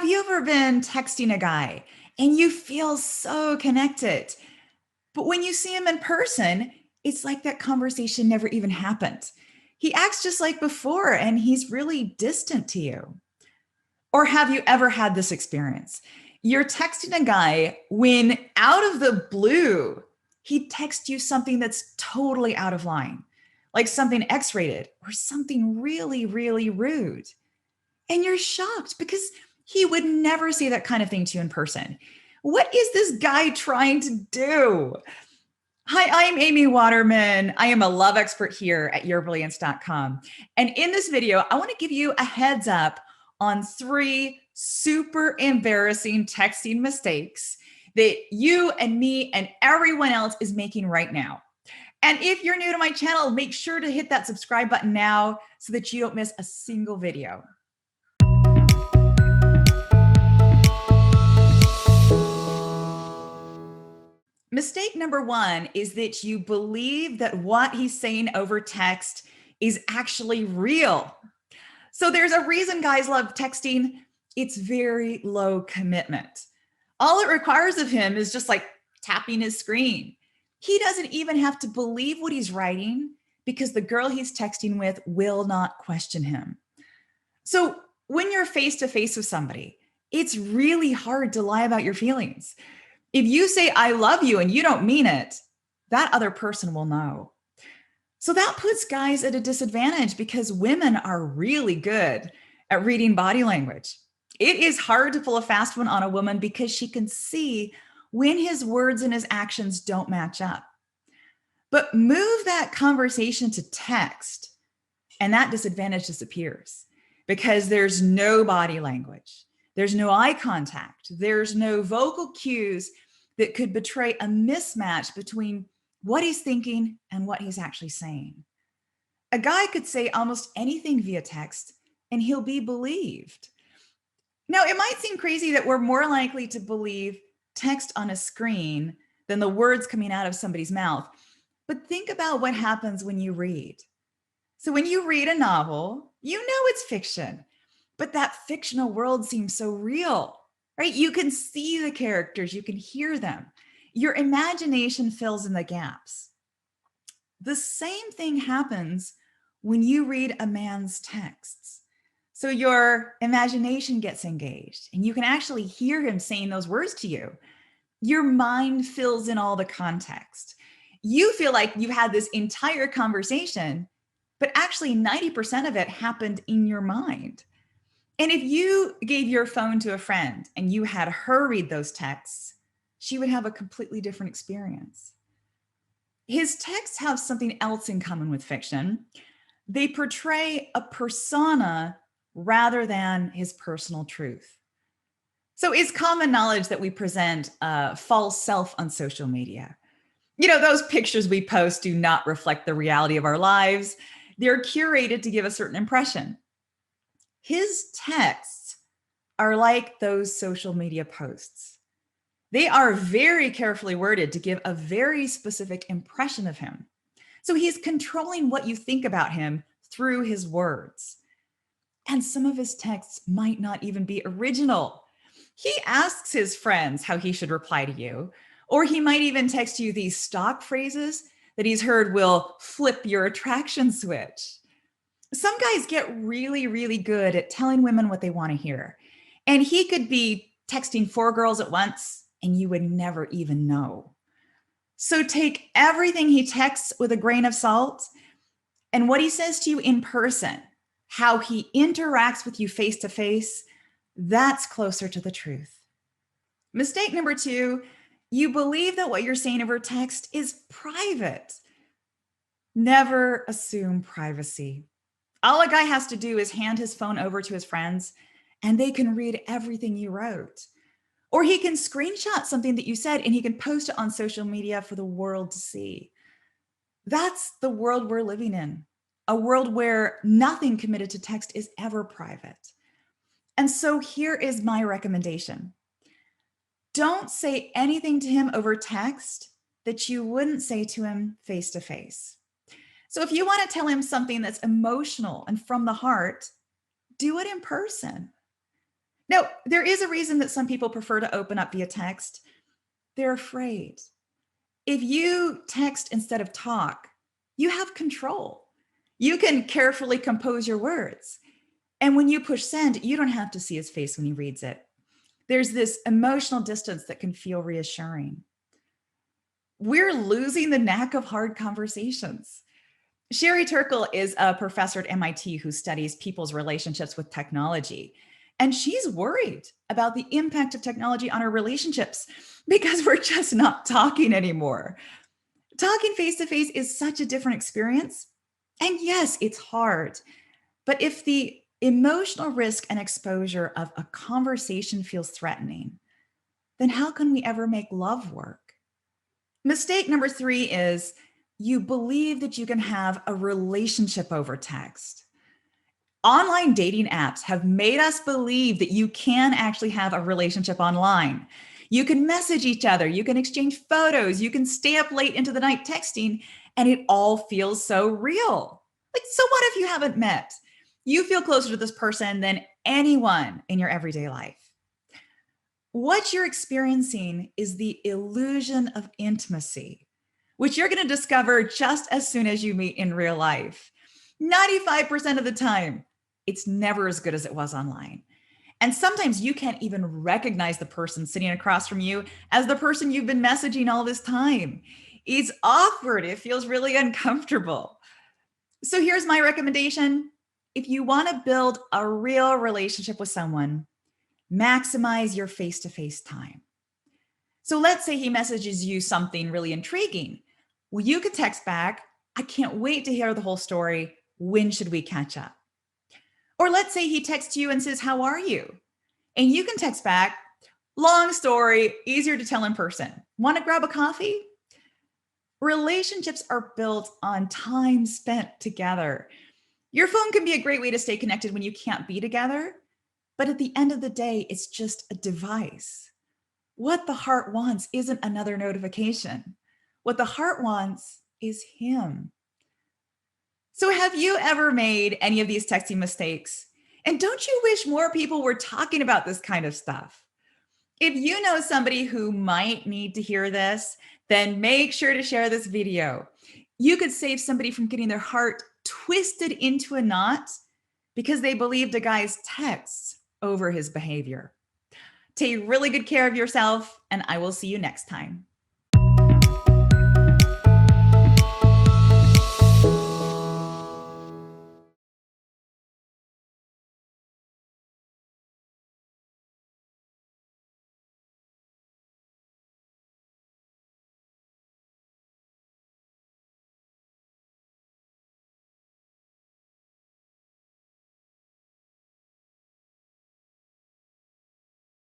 Have you ever been texting a guy and you feel so connected, but when you see him in person, it's like that conversation never even happened? He acts just like before and he's really distant to you. Or have you ever had this experience? You're texting a guy when out of the blue, he texts you something that's totally out of line, like something X rated or something really, really rude. And you're shocked because he would never say that kind of thing to you in person. What is this guy trying to do? Hi, I'm Amy Waterman. I am a love expert here at yourbrilliance.com. And in this video, I want to give you a heads up on 3 super embarrassing texting mistakes that you and me and everyone else is making right now. And if you're new to my channel, make sure to hit that subscribe button now so that you don't miss a single video. Mistake number 1 is that you believe that what he's saying over text is actually real. So there's a reason guys love texting. It's very low commitment. All it requires of him is just like tapping his screen. He doesn't even have to believe what he's writing because the girl he's texting with will not question him. So when you're face to face with somebody, it's really hard to lie about your feelings. If you say, I love you, and you don't mean it, that other person will know. So that puts guys at a disadvantage because women are really good at reading body language. It is hard to pull a fast one on a woman because she can see when his words and his actions don't match up. But move that conversation to text, and that disadvantage disappears because there's no body language. There's no eye contact. There's no vocal cues that could betray a mismatch between what he's thinking and what he's actually saying. A guy could say almost anything via text and he'll be believed. Now, it might seem crazy that we're more likely to believe text on a screen than the words coming out of somebody's mouth. But think about what happens when you read. So when you read a novel, you know it's fiction, but that fictional world seems so real, right? You can see the characters, you can hear them. Your imagination fills in the gaps. The same thing happens when you read a man's texts. So your imagination gets engaged and you can actually hear him saying those words to you. Your mind fills in all the context. You feel like you've had this entire conversation, but actually 90% of it happened in your mind. And if you gave your phone to a friend and you had her read those texts, she would have a completely different experience. His texts have something else in common with fiction. They portray a persona rather than his personal truth. So it's common knowledge that we present a false self on social media. You know, those pictures we post do not reflect the reality of our lives. They're curated to give a certain impression. His texts are like those social media posts. They are very carefully worded to give a very specific impression of him. So he's controlling what you think about him through his words. And some of his texts might not even be original. He asks his friends how he should reply to you, or he might even text you these stock phrases that he's heard will flip your attraction switch. Some guys get really, really good at telling women what they want to hear. And he could be texting 4 girls at once and you would never even know. So take everything he texts with a grain of salt and what he says to you in person, how he interacts with you face to face, that's closer to the truth. Mistake number 2, you believe that what you're saying over text is private. Never assume privacy. All a guy has to do is hand his phone over to his friends and they can read everything you wrote. Or he can screenshot something that you said and he can post it on social media for the world to see. That's the world we're living in, a world where nothing committed to text is ever private. And so here is my recommendation. Don't say anything to him over text that you wouldn't say to him face to face. So if you want to tell him something that's emotional and from the heart, do it in person. No, there is a reason that some people prefer to open up via text. They're afraid. If you text instead of talk, you have control. You can carefully compose your words. And when you push send, you don't have to see his face when he reads it. There's this emotional distance that can feel reassuring. We're losing the knack of hard conversations. Sherry Turkle is a professor at MIT who studies people's relationships with technology. And she's worried about the impact of technology on our relationships because we're just not talking anymore. Talking face to face is such a different experience. And yes, it's hard. But if the emotional risk and exposure of a conversation feels threatening, then how can we ever make love work? Mistake number 3 is you believe that you can have a relationship over text. Online dating apps have made us believe that you can actually have a relationship online. You can message each other, you can exchange photos, you can stay up late into the night texting, and it all feels so real. Like, so what if you haven't met? You feel closer to this person than anyone in your everyday life. What you're experiencing is the illusion of intimacy, which you're going to discover just as soon as you meet in real life. 95% of the time, it's never as good as it was online. And sometimes you can't even recognize the person sitting across from you as the person you've been messaging all this time. It's awkward. It feels really uncomfortable. So here's my recommendation. If you want to build a real relationship with someone, maximize your face-to-face time. So let's say he messages you something really intriguing. Well, you could text back, I can't wait to hear the whole story. When should we catch up? Or let's say he texts you and says, how are you? And you can text back, long story, easier to tell in person. Want to grab a coffee? Relationships are built on time spent together. Your phone can be a great way to stay connected when you can't be together, but at the end of the day, it's just a device. What the heart wants isn't another notification. What the heart wants is him. So have you ever made any of these texting mistakes? And don't you wish more people were talking about this kind of stuff? If you know somebody who might need to hear this, then make sure to share this video. You could save somebody from getting their heart twisted into a knot because they believed a guy's texts over his behavior. Take really good care of yourself, and I will see you next time.